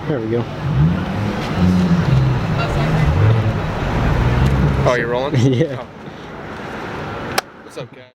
There we go. Oh, you're rolling? Yeah. Oh. What's up, guys?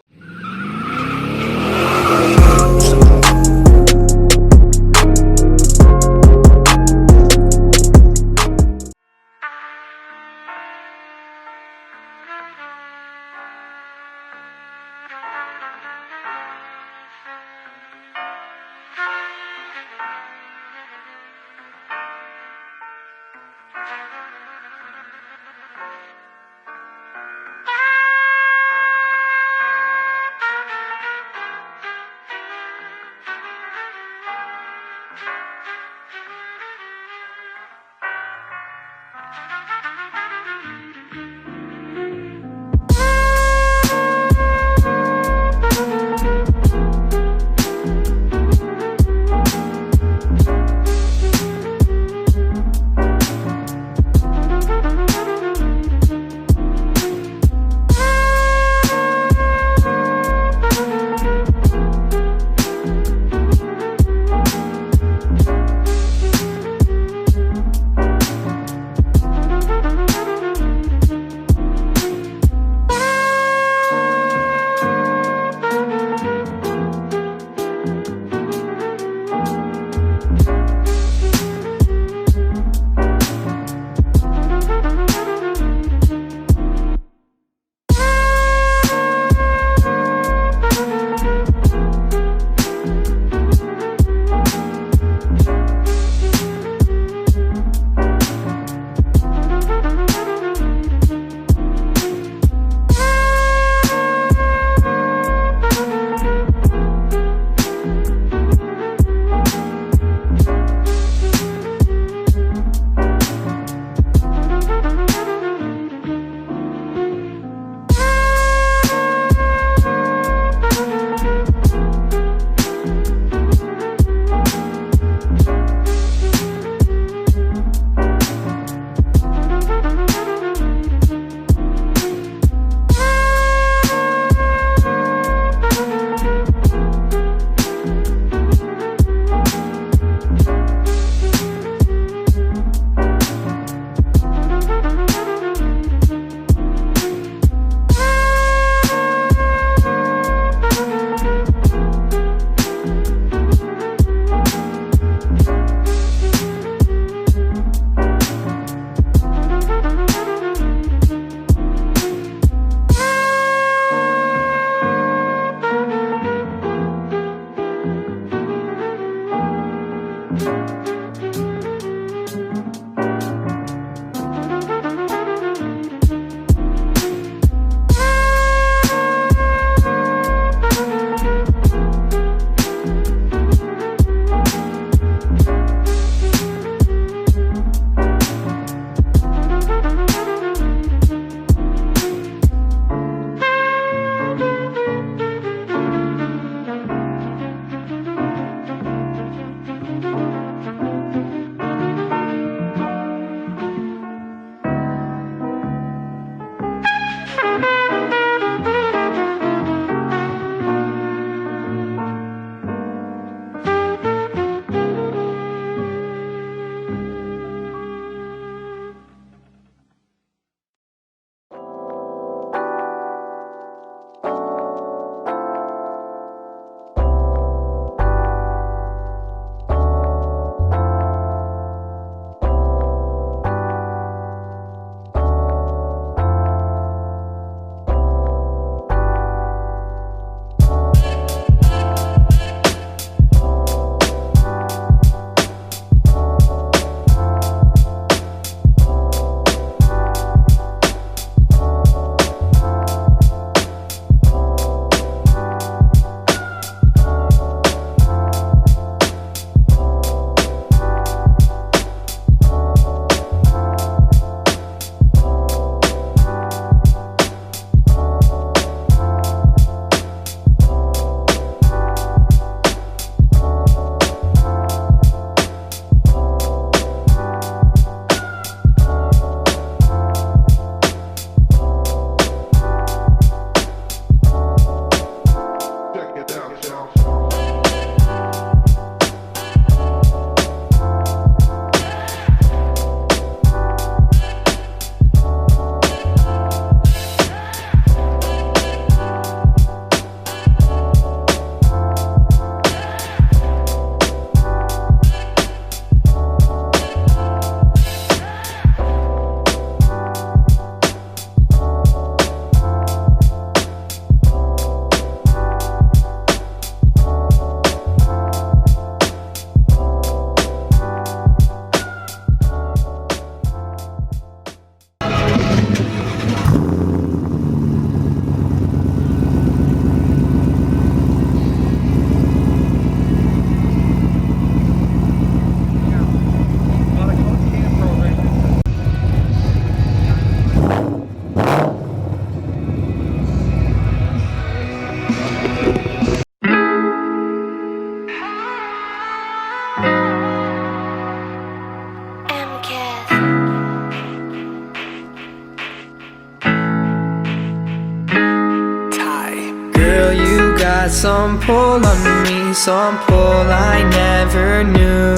got some pull on me, some pull I never knew.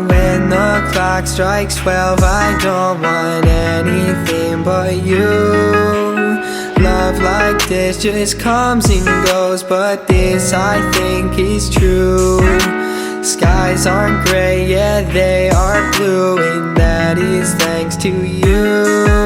When the clock strikes 12, I don't want anything but you. Love like this just comes and goes, but this I think is true. Skies aren't gray, yeah they are blue, and that is thanks to you.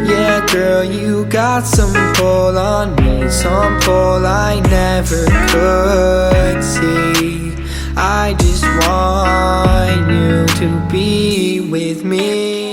Yeah girl, you got some pull on me, some pull I never could see. I just want you to be with me.